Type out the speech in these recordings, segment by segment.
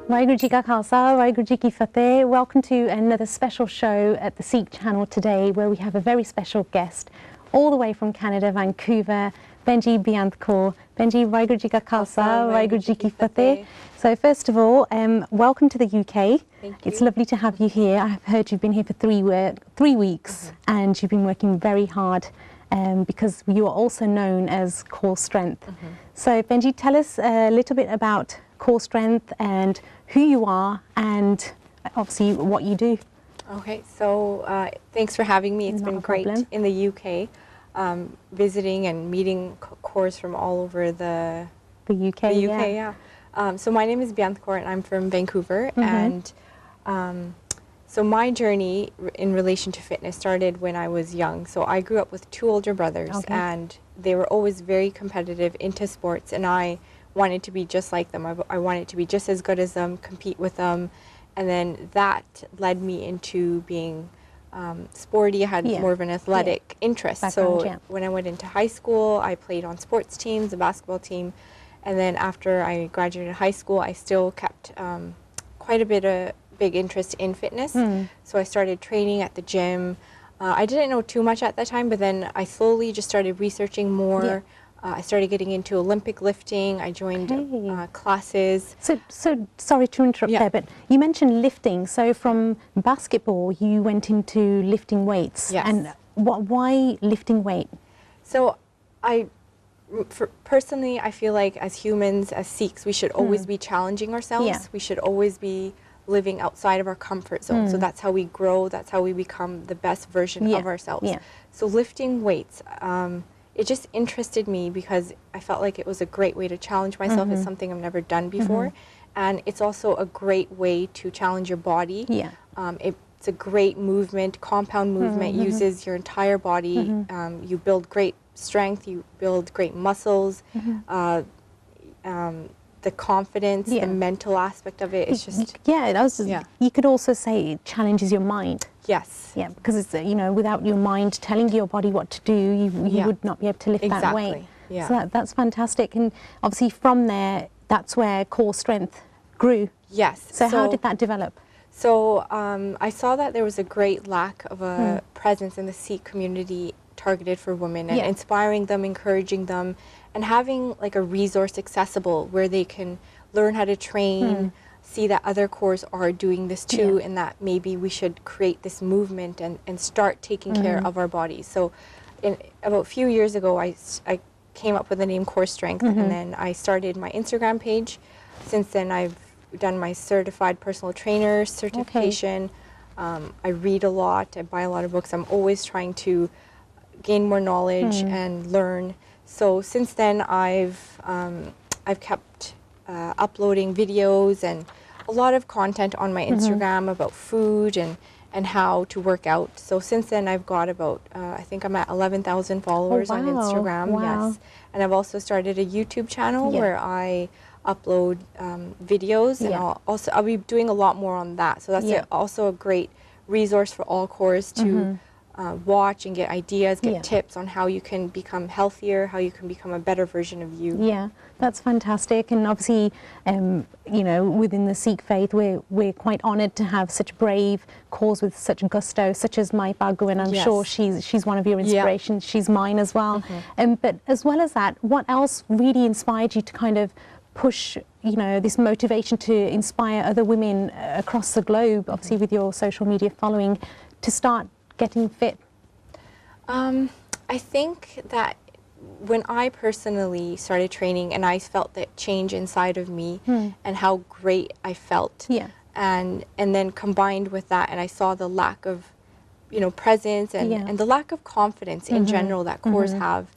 Waheguru Ji Ka Khalsa, Waheguru Ji Ki Fateh. Welcome to another special show at the Sikh channel today, where we have a very special guest all the way from Canada, Vancouver, Benji Beant Kaur. Benji, Waheguru Ji Ka Khalsa, Waheguru Ji Ki Fateh. So first of all, welcome to the UK. Thank you. It's lovely to have you here. I've heard you've been here for 3 weeks and you've been working very hard because you are also known as Kaurstrength. So Benji, tell us a little bit about Kaurstrength and who you are and obviously what you do. Okay, so thanks for having me. It's been great in the UK, visiting and meeting Kaurs from all over the UK. Yeah. So my name is Beant Kaur and I'm from Vancouver, and so my journey in relation to fitness started when I was young. So I grew up with 2 older brothers, and they were always very competitive, into sports, and I wanted to be just like them. I wanted to be just as good as them, compete with them, and then that led me into being sporty. I had more of an athletic interest. So when I went into high school, I played on sports teams, the basketball team, and then after I graduated high school, I still kept quite a bit of big interest in fitness. So I started training at the gym. I didn't know too much at that time, but then I slowly just started researching more. I started getting into Olympic lifting. I joined classes. So sorry to interrupt there, but you mentioned lifting. So from basketball, you went into lifting weights. Yes. And why lifting weight? So personally, I feel like as humans, as Sikhs, we should always be challenging ourselves. We should always be living outside of our comfort zone. So that's how we grow. That's how we become the best version of ourselves. So lifting weights, it just interested me because I felt like it was a great way to challenge myself. It's something I've never done before. And it's also a great way to challenge your body. It's a great movement, compound movement, uses your entire body. You build great strength, you build great muscles, the confidence, the mental aspect of it. It's just... You could also say it challenges your mind. Yes. Yeah, because it's, you know, without your mind telling your body what to do, you would not be able to lift that weight. So that's fantastic. And obviously from there, that's where Kaurstrength grew. Yes. So how did that develop? So I saw that there was a great lack of a presence in the Sikh community targeted for women, and inspiring them, encouraging them, and having like a resource accessible where they can learn how to train, see that other Kaurs are doing this too, and that maybe we should create this movement and start taking care of our bodies. So about a few years ago, I came up with the name Kaurstrength, and then I started my Instagram page. Since then, I've done my certified personal trainer certification. I read a lot, I buy a lot of books. I'm always trying to gain more knowledge and learn. So since then, I've kept uploading videos and a lot of content on my Instagram about food and how to work out. So since then, I've got about, I think I'm at 11,000 followers on Instagram. Yes. And I've also started a YouTube channel where I upload videos, and I'll be doing a lot more on that. So that's also a great resource for all Kaurs to watch and get ideas, get tips on how you can become healthier, how you can become a better version of you. Yeah, that's fantastic. And obviously, you know, within the Sikh faith, we're quite honoured to have such brave Kaurs with such gusto, such as Mai Bagu, and I'm sure she's one of your inspirations. She's mine as well. But as well as that, what else really inspired you to kind of push, you know, this motivation to inspire other women across the globe, obviously with your social media following, to start getting fit? I think that when I personally started training and I felt that change inside of me and how great I felt, and then combined with that, and I saw the lack of, you know, presence and the lack of confidence in general that Kaurs have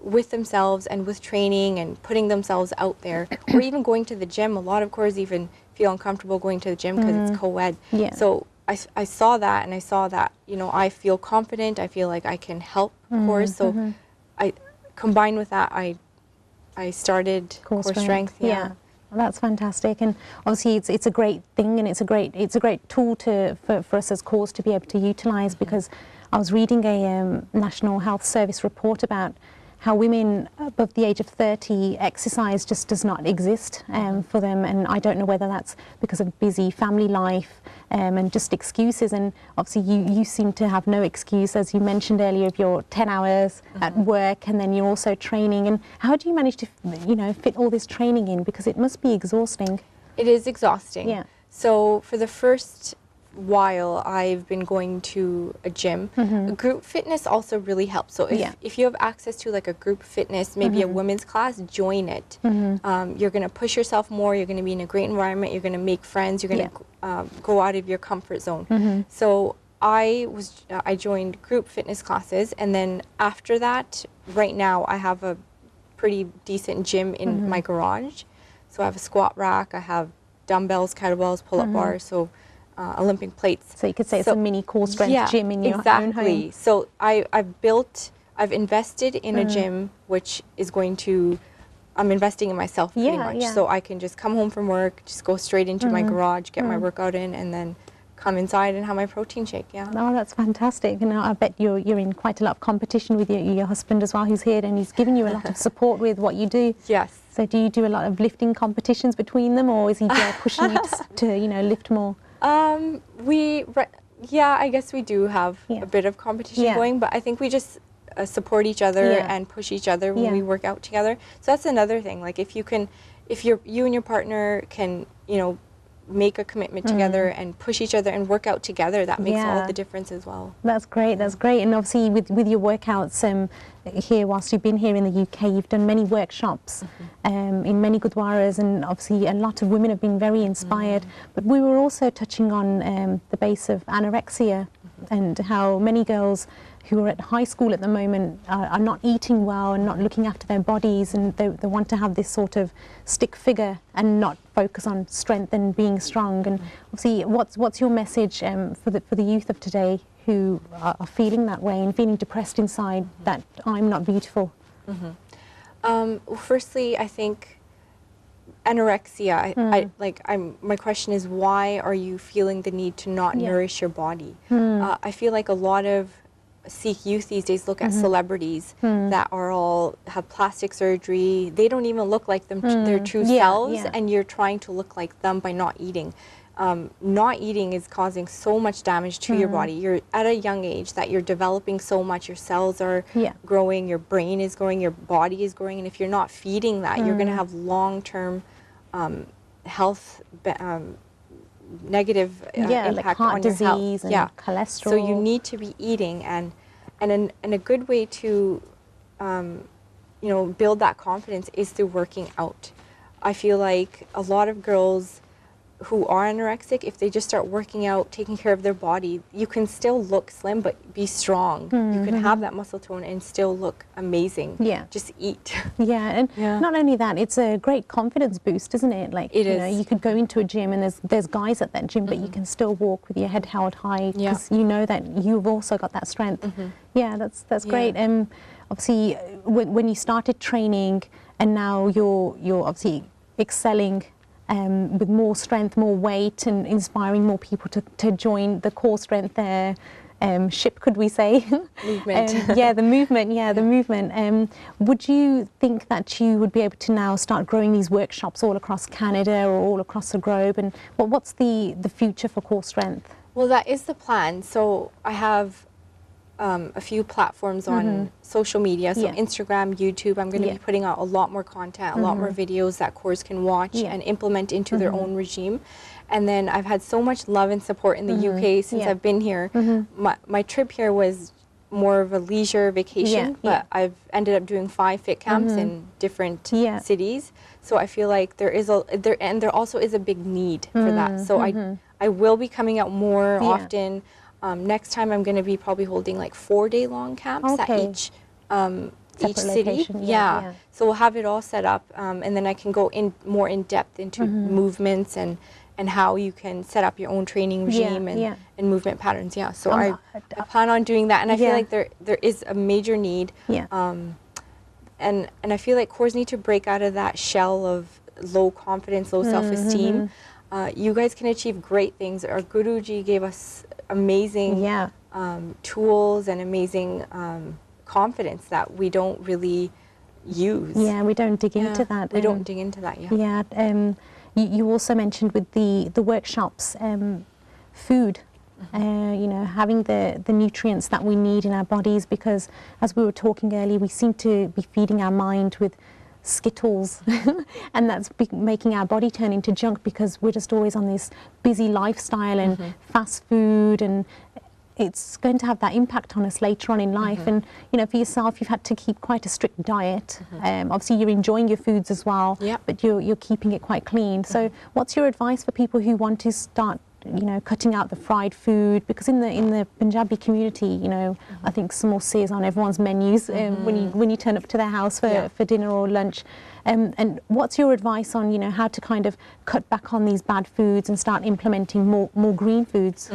with themselves and with training and putting themselves out there, or even going to the gym. A lot of Kaurs even feel uncomfortable going to the gym because it's co-ed. So I saw that, and I saw that, you know, I feel confident, I feel like I can help Kaurs. So I combined with that, I started Kaurstrength. Well, that's fantastic, and obviously it's a great thing, and it's a great tool for us as Kaurs to be able to utilise, because I was reading a National Health Service report about how women above the age of 30, exercise just does not exist for them, and I don't know whether that's because of busy family life and just excuses. And obviously you seem to have no excuse, as you mentioned earlier, of your 10 hours at work, and then you're also training. And how do you manage to, you know, fit all this training in, because it must be exhausting? It is exhausting. Yeah. So for the first while, I've been going to a gym. Group fitness also really helps. So if you have access to like a group fitness, maybe a women's class, join it. You're going to push yourself more. You're going to be in a great environment. You're going to make friends. You're going to go out of your comfort zone. So I joined group fitness classes, and then after that, right now I have a pretty decent gym in my garage. So I have a squat rack. I have dumbbells, kettlebells, pull-up bars. So Olympic plates. So you could say it's a mini Kaurstrength gym in your own home. So I've invested in a gym, which is going to, I'm investing in myself pretty much. So I can just come home from work, just go straight into my garage, get my workout in, and then come inside and have my protein shake. Oh, that's fantastic. And I bet you're in quite a lot of competition with your husband as well, who's here, and he's giving you a lot of support with what you do. Yes. So do you do a lot of lifting competitions between them, or is he pushing you to you know, lift more? I guess we do have a bit of competition going, but I think we just support each other and push each other when we work out together. So that's another thing. Like if you and your partner can, you know, make a commitment together and push each other and work out together, that makes all the difference as well. That's great, that's great. And obviously with your workouts here, whilst you've been here in the UK, you've done many workshops in many gurdwaras, and obviously a lot of women have been very inspired. But we were also touching on the base of anorexia and how many girls who are at high school at the moment are not eating well and not looking after their bodies, and they want to have this sort of stick figure and not focus on strength and being strong. And obviously, what's your message for the youth of today who are feeling that way and feeling depressed inside, that I'm not beautiful? Well, firstly, I think anorexia, my question is, why are you feeling the need to not nourish your body? I feel like a lot of Sikh youth these days look at celebrities that have plastic surgery. They don't even look like their true selves, and you're trying to look like them by not eating. Not eating is causing so much damage to your body. You're at a young age that you're developing so much. Your cells are growing, your brain is growing, your body is growing, and if you're not feeding that, you're going to have long-term health negative impact like heart on your disease health. And cholesterol. So you need to be eating, and a good way to you know, build that confidence is through working out. I feel like a lot of girls who are anorexic, if they just start working out, taking care of their body, you can still look slim but be strong. You can have that muscle tone and still look amazing. Just eat. And not only that, it's a great confidence boost, isn't it? Like, you know, you could go into a gym and there's guys at that gym, but you can still walk with your head held high because you know that you've also got that strength. That's great. Obviously, when you started training, and now you're obviously excelling with more strength, more weight, and inspiring more people to join the Kaurstrength ship, could we say? Movement. The movement. The movement. Would you think that you would be able to now start growing these workshops all across Canada or all across the globe? And what's the future for Kaurstrength? Well, that is the plan. So I have a few platforms on social media, so Instagram, YouTube. I'm going to be putting out a lot more content, a lot more videos that Kaurs can watch and implement into their own regime. And then I've had so much love and support in the UK since I've been here. My trip here was more of a leisure vacation, but I've ended up doing 5 fit camps in different cities. So I feel like there also is a big need for that. So I will be coming out more often. Next time I'm going to be probably holding like 4-day-long camps at each city. So we'll have it all set up, and then I can go more in depth into movements and how you can set up your own training regime and movement patterns. So I plan on doing that, and I feel like there is a major need. And I feel like Kaurs need to break out of that shell of low confidence, low self-esteem. You guys can achieve great things. Our Guruji gave us amazing tools and amazing confidence that we don't really use. Yeah, we don't dig into that. We don't dig into that, Yeah, you also mentioned with the workshops, food, you know, having the nutrients that we need in our bodies, because as we were talking earlier, we seem to be feeding our mind with Skittles and that's making our body turn into junk because we're just always on this busy lifestyle and fast food, and it's going to have that impact on us later on in life. And you know, for yourself, you've had to keep quite a strict diet. Obviously you're enjoying your foods as well, but you're keeping it quite clean. So what's your advice for people who want to start, you know, cutting out the fried food? Because in the Punjabi community, you know, I think samosa is on everyone's menus when you turn up to their house for dinner or lunch. And what's your advice on, you know, how to kind of cut back on these bad foods and start implementing more green foods?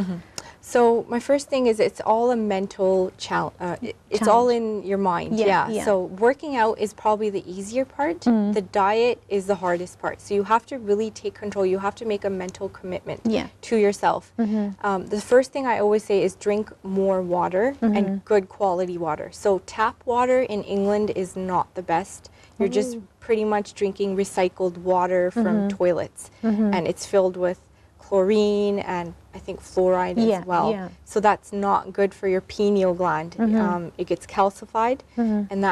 So my first thing is it's all a mental challenge. It's all in your mind. So working out is probably the easier part. The diet is the hardest part. So you have to really take control. You have to make a mental commitment to yourself. The first thing I always say is drink more water and good quality water. So tap water in England is not the best. You're just pretty much drinking recycled water from toilets, and it's filled with chlorine and I think fluoride as well. So that's not good for your pineal gland. It gets calcified, and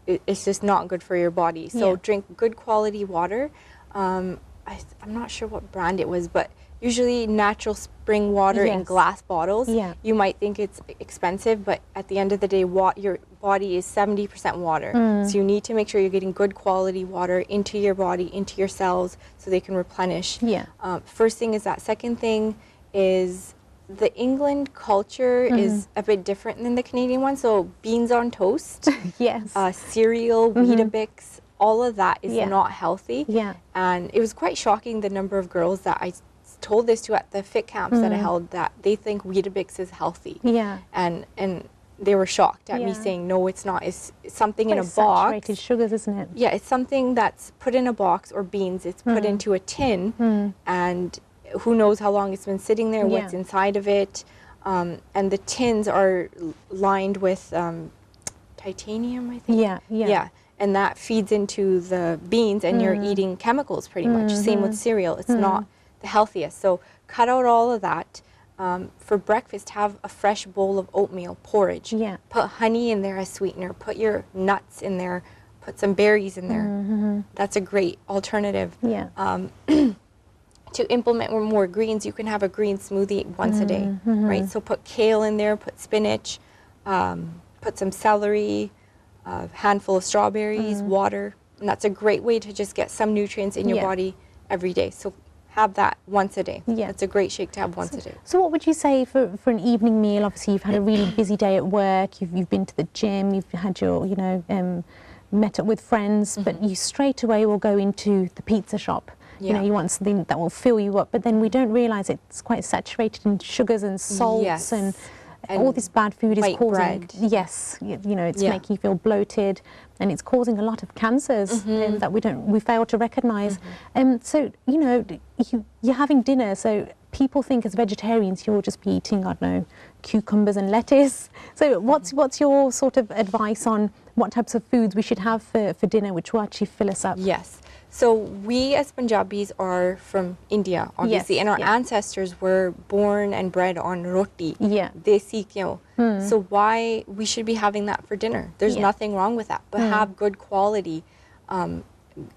it's just not good for your body. So drink good quality water. I'm not sure what brand it was, but usually natural spring water in glass bottles. You might think it's expensive, but at the end of the day, your body is 70% water. So you need to make sure you're getting good quality water into your body, into your cells, so they can replenish. First thing is that. Second thing is the England culture is a bit different than the Canadian one. So beans on toast, cereal, Weetabix, all of that is not healthy. And it was quite shocking the number of girls that I told this to at the fit camps that I held, that they think Weetabix is healthy. And they were shocked at me saying, no, it's not. It's something in a box. Saturated sugars, isn't it? Yeah, it's something that's put in a box, or beans. It's put into a tin, and who knows how long it's been sitting there, what's inside of it. And the tins are lined with titanium, I think. And that feeds into the beans, and you're eating chemicals pretty much. Same with cereal. It's not the healthiest. So cut out all of that. For breakfast, have a fresh bowl of oatmeal porridge. Put honey in there as sweetener. Put your nuts in there. Put some berries in there. That's a great alternative. To implement more greens, you can have a green smoothie once a day, right? So put kale in there, put spinach, put some celery, a handful of strawberries, water, and that's a great way to just get some nutrients in your body every day. So have that once a day. It's a great shake to have once a day. So what would you say for an evening meal? Obviously you've had a really busy day at work, you've been to the gym, you've had your, you know, met up with friends, but you straight away will go into the pizza shop. You know, you want something that will fill you up, but then we don't realise it's quite saturated in sugars and salts and all this bad food is causing bread. You know, it's making you feel bloated, and it's causing a lot of cancers that we fail to recognise. So you know, you're having dinner, so people think as vegetarians you'll just be eating, I don't know, cucumbers and lettuce. So what's your sort of advice on what types of foods we should have for dinner, which will actually fill us up? So we as Punjabis are from India, obviously, and our ancestors were born and bred on roti, desi ghyo. So why we should be having that for dinner? There's nothing wrong with that, but have good quality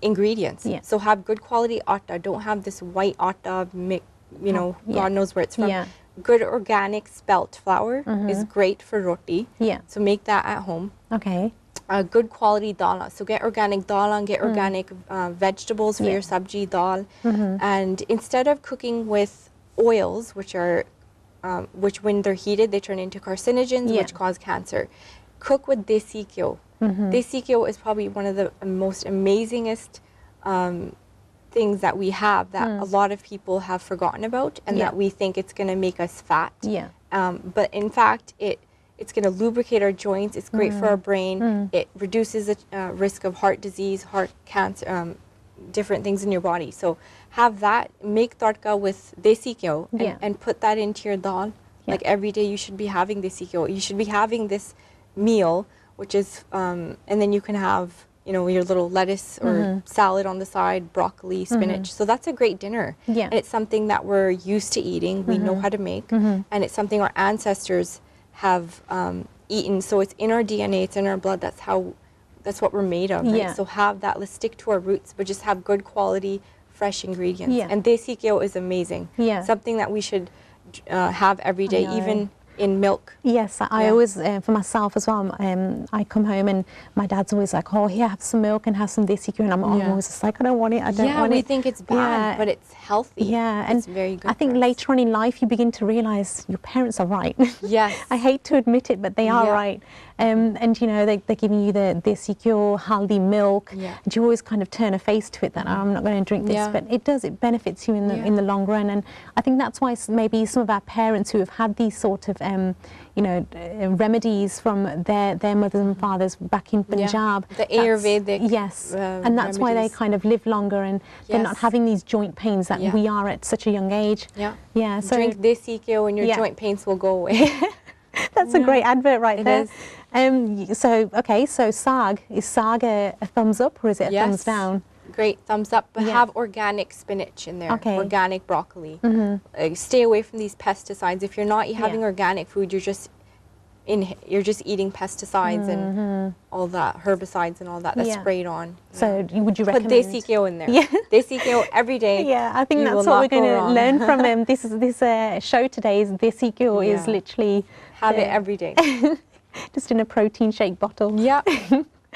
ingredients. So have good quality atta. Don't have this white atta, you know, God knows where it's from. Good organic spelt flour is great for roti. So make that at home. Good quality dal. So get organic dal and get organic vegetables for your sabji dal. And instead of cooking with oils, which are which when they're heated they turn into carcinogens, which cause cancer, cook with desi ghyo. Desi ghyo is probably one of the most amazingest things that we have that a lot of people have forgotten about, and that we think it's going to make us fat. But in fact, it's going to lubricate our joints. It's great for our brain. It reduces the risk of heart disease, heart cancer, different things in your body. So have that. Make tadka with desi ghyo and put that into your dal. Like every day you should be having desi ghyo. You should be having this meal, which is, and then you can have, you know, your little lettuce or salad on the side, broccoli, spinach. So that's a great dinner. Yeah. And it's something that we're used to eating. We know how to make. And it's something our ancestors have eaten. So it's in our DNA, it's in our blood. That's what we're made of, right? Yeah. So have that, let's stick to our roots, but just have good quality, fresh ingredients. Yeah. And desi ghee is amazing. Yeah. Something that we should have every day, even in milk. Yes, I always, for myself as well, I come home and my dad's always like, oh, here, have some milk and have some desi ghee. And I'm always just like, I don't want it, I don't want it. Yeah, we think it's bad, but it's healthy. Yeah, and it's very good. I think later on in life you begin to realise your parents are right. Yes. I hate to admit it, but they are right. And you know, they're giving you the desi ghee, haldi milk, and you always kind of turn a face to it that I'm not going to drink this, but it benefits you in the long run. And I think that's why maybe some of our parents who have had these sort of you know, remedies from their mothers and fathers back in Punjab. The Ayurvedic. Yes, and that's why they kind of live longer and they're not having these joint pains that we are at such a young age. Yeah. So drink desi ghee and your joint pains will go away. That's a great advert right there. It is. So saag, is saag a thumbs up or is it a thumbs down? Great, thumbs up, but have organic spinach in there, organic broccoli. Stay away from these pesticides. If you're not having organic food, you're just eating pesticides and all that, herbicides and all that that's sprayed on. So would you recommend? Put desi ghee in there. Desi ghee every day. Yeah, I think that's what we're going to learn from them. This show today is desi ghee is literally have it every day. Just in a protein shake bottle. Yeah.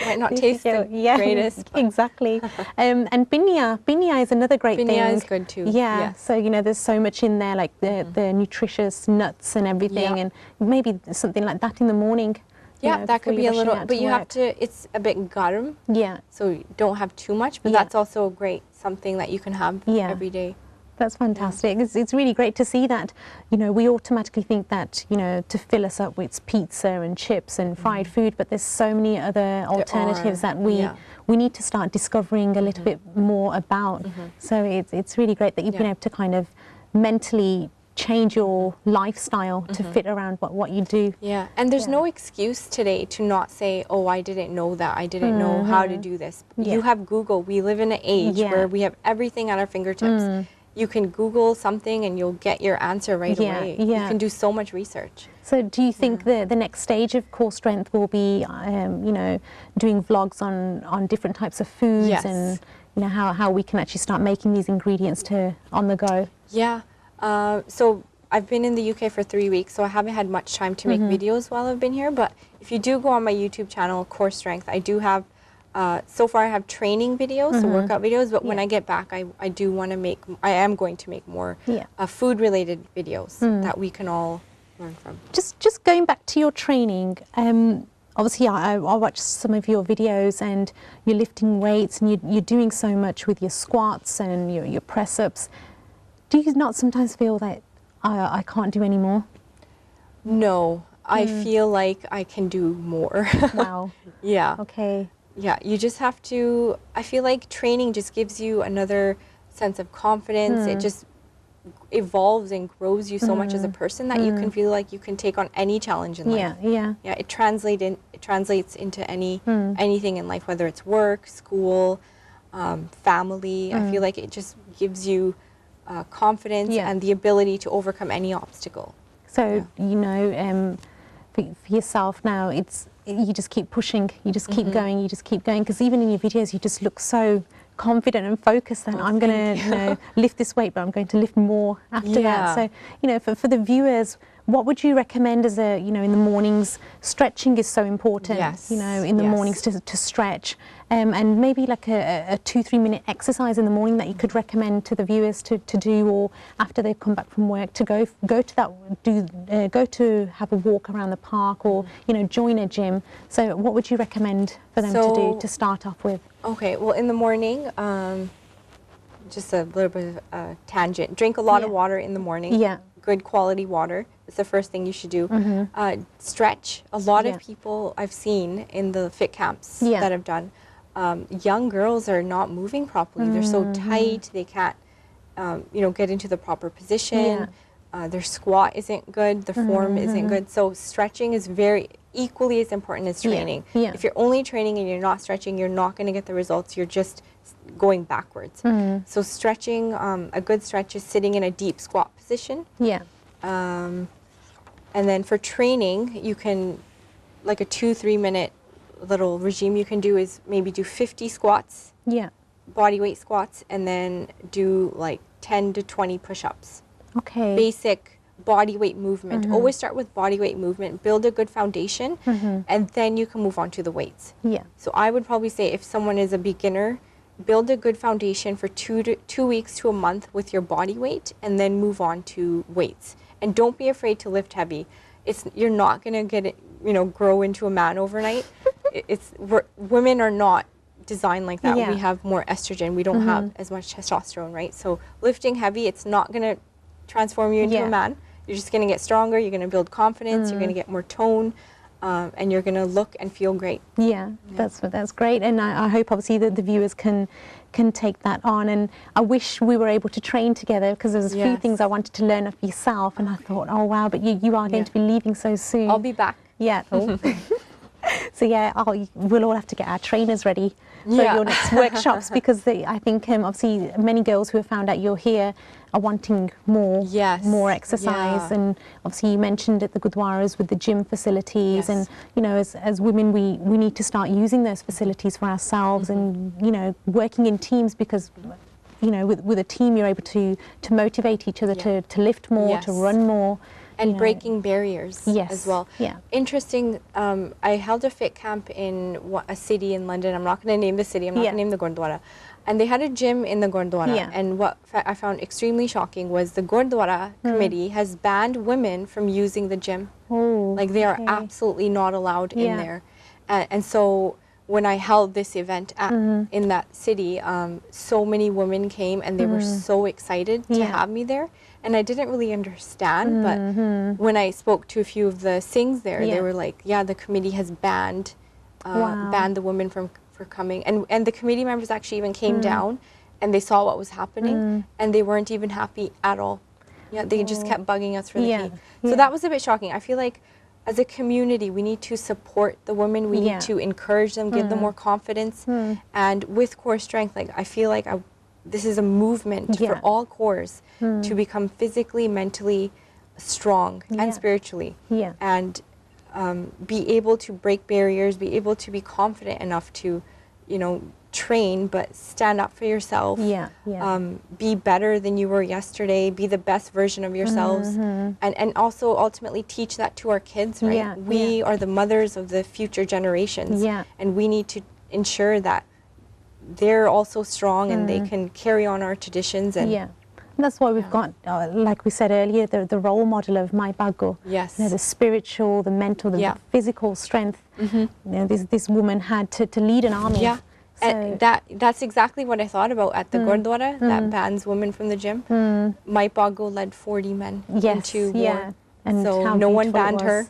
Might not taste the greatest. Exactly. And binya is another great thing. Binya is good too. Yeah. So, you know, there's so much in there, like the nutritious nuts and everything, and maybe something like that in the morning. Yeah, that could be a little, but you have to, it's a bit garam. Yeah. So you don't have too much, but that's also great, something that you can have every day. That's fantastic. It's really great to see that, you know, we automatically think that, you know, to fill us up with pizza and chips and fried food, but there's so many other alternatives that we need to start discovering a little bit more about. So it's really great that you've been able to kind of mentally change your lifestyle to fit around what you do. Yeah, and there's no excuse today to not say, oh, I didn't know that, I didn't know how to do this. You have Google. We live in an age where we have everything at our fingertips. You can Google something and you'll get your answer right away. You can do so much research. So do you think the next stage of Kaurstrength will be, you know, doing vlogs on different types of foods and, you know, how we can actually start making these ingredients on the go? Yeah. So I've been in the UK for 3 weeks, so I haven't had much time to make videos while I've been here. But if you do go on my YouTube channel, Kaurstrength, I do have so far I have training videos, so workout videos, but when I get back, I do want to make, I am going to make more food-related videos that we can all learn from. Just going back to your training, obviously I watched some of your videos and you're lifting weights and you're doing so much with your squats and your press-ups. Do you not sometimes feel that I can't do any more? No, I feel like I can do more. Wow. Yeah. Okay. Yeah, you just have to, I feel like training just gives you another sense of confidence. It just evolves and grows you so much as a person that you can feel like you can take on any challenge in life. Yeah, it translates into anything in life, whether it's work, school, family. I feel like it just gives you confidence and the ability to overcome any obstacle. So, you know, for yourself now, you just keep pushing, you just keep going, because even in your videos you just look so confident and focused that I'm going to, you know, lift this weight, but I'm going to lift more after that. So, you know, for the viewers, what would you recommend as you know, in the mornings? Stretching is so important, you know, in the mornings to stretch. And maybe like a 2-3 minute exercise in the morning that you could recommend to the viewers to do, or after they've come back from work, to go to have a walk around the park, or, you know, join a gym. So what would you recommend for them to do to start off with? Okay, well, in the morning, just a little bit of a tangent. Drink a lot of water in the morning. Yeah. Good quality water. It's the first thing you should do. Stretch. A lot of people I've seen in the fit camps that I've done, young girls are not moving properly. They're so tight. They can't, you know, get into the proper position. Their squat isn't good. The form isn't good. So stretching is very equally as important as training. Yeah. If you're only training and you're not stretching, you're not going to get the results. You're just going backwards. So stretching, a good stretch is sitting in a deep squat position. Yeah. And then for training, you can, like a 2-3 minute little regime you can do is maybe do 50 squats. Yeah. Body weight squats, and then do like 10 to 20 push-ups. Okay. Basic body weight movement. Always start with body weight movement, build a good foundation, and then you can move on to the weights. Yeah. So I would probably say if someone is a beginner, build a good foundation for 2 weeks to a month with your body weight, and then move on to weights. And don't be afraid to lift heavy. You're not going to get it, grow into a man overnight. Women are not designed like that. Yeah. We have more estrogen. We don't have as much testosterone, right? So lifting heavy, it's not going to transform you into a man. You're just going to get stronger. You're going to build confidence. You're going to get more tone, and you're going to look and feel great. Yeah, that's great, and I hope obviously that the viewers can take that on. And I wish we were able to train together, because there's a few things I wanted to learn of yourself, and I thought, oh wow, but you are going to be leaving so soon. I'll be back. Yeah. So yeah, we'll all have to get our trainers ready for your next workshops, because I think obviously many girls who have found out you're here are wanting more exercise. And obviously you mentioned at the Gurdwaras with the gym facilities, and as women we need to start using those facilities for ourselves, and working in teams, because with a team you're able to motivate each other to lift more, to run more. And breaking barriers as well. Yeah. Interesting, I held a fit camp in a city in London. I'm not going to name the city, I'm not going to name the Gurdwara. And they had a gym in the Gurdwara. And what I found extremely shocking was the Gurdwara committee has banned women from using the gym. Like they are absolutely not allowed in there. And so when I held this event in that city, so many women came, and they were so excited to have me there. And I didn't really understand, but when I spoke to a few of the Singhs there, they were like, yeah, the committee has banned the women for coming. And the committee members actually even came down, and they saw what was happening, and they weren't even happy at all. Yeah, they just kept bugging us for the fee. So that was a bit shocking. I feel like as a community, we need to support the women. We need to encourage them, give them more confidence. And with Kaurstrength, like I feel like this is a movement for all cores to become physically, mentally strong and spiritually. And be able to break barriers, be able to be confident enough to, train, but stand up for yourself. Be better than you were yesterday, be the best version of yourselves, and also ultimately teach that to our kids, right? We are the mothers of the future generations, and we need to ensure that they're also strong and they can carry on our traditions. And that's why we've got, like we said earlier, the role model of Mai Bago. The spiritual, the mental, the physical strength. This woman had to lead an army. And that's exactly what I thought about at the Gurdwara, that bans women from the gym. Mai Bago led 40 men into war. And so no one banned her.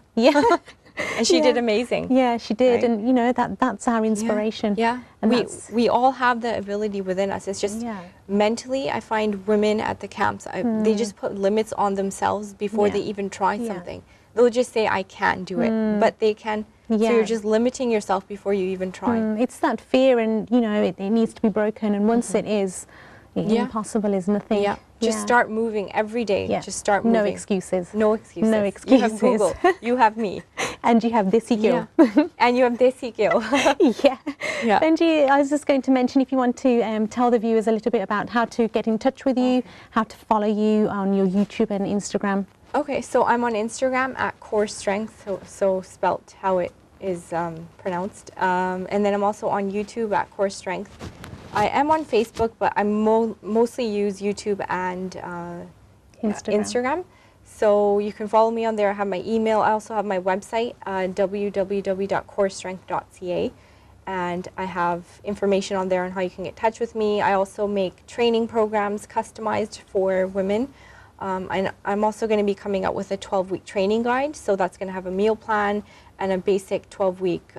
And she did amazing. Yeah, she did. Right? And that's our inspiration. And we all have the ability within us. It's just mentally, I find women at the camps, they just put limits on themselves before they even try something. They'll just say, I can't do it, but they can. So you're just limiting yourself before you even try. It's that fear, and it needs to be broken. And once it is, impossible is nothing. Just start moving every day. Just start moving. No excuses. No excuses. No excuses. You have Google. You have me. And you have Desi Ghyo. And you have Desi Ghyo. Benji, I was just going to mention, if you want to tell the viewers a little bit about how to get in touch with you, how to follow you on your YouTube and Instagram. Okay, so I'm on Instagram at Kaurstrength, so spelt how it is pronounced. And then I'm also on YouTube at Kaurstrength. I am on Facebook, but I mostly use YouTube and Instagram. So you can follow me on there. I have my email. I also have my website, www.kaurstrength.ca. And I have information on there on how you can get in touch with me. I also make training programs customized for women. And I'm also going to be coming out with a 12-week training guide. So that's going to have a meal plan and a basic 12-week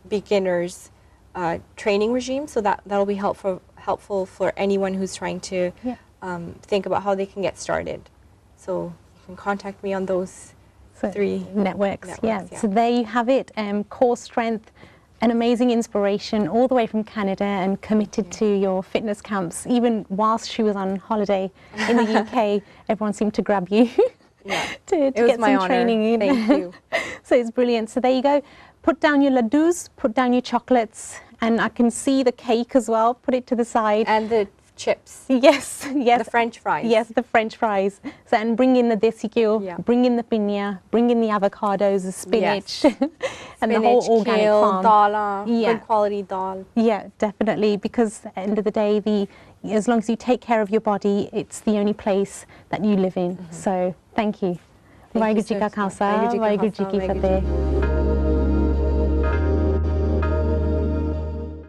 beginners training regime. So that'll be helpful for anyone who's trying to think about how they can get started. So you can contact me on those three networks. Yeah. So there you have it. Kaurstrength, an amazing inspiration all the way from Canada, and committed to your fitness camps. Even whilst she was on holiday in the UK, everyone seemed to grab you to get some training in. Thank you. So it's brilliant. So there you go. Put down your laddus, put down your chocolates, and I can see the cake as well. Put it to the side. And the chips. Yes, yes. The French fries. Yes, the French fries. So, and bring in the desi ghyo, bring in the pinya, bring in the avocados, the spinach, and the whole organic farm. Dal, good quality dal. Yeah, definitely. Because at the end of the day, as long as you take care of your body, it's the only place that you live in. So, thank you. Waheguru Ji Ka Khalsa, Waheguru Ji Ki Fateh.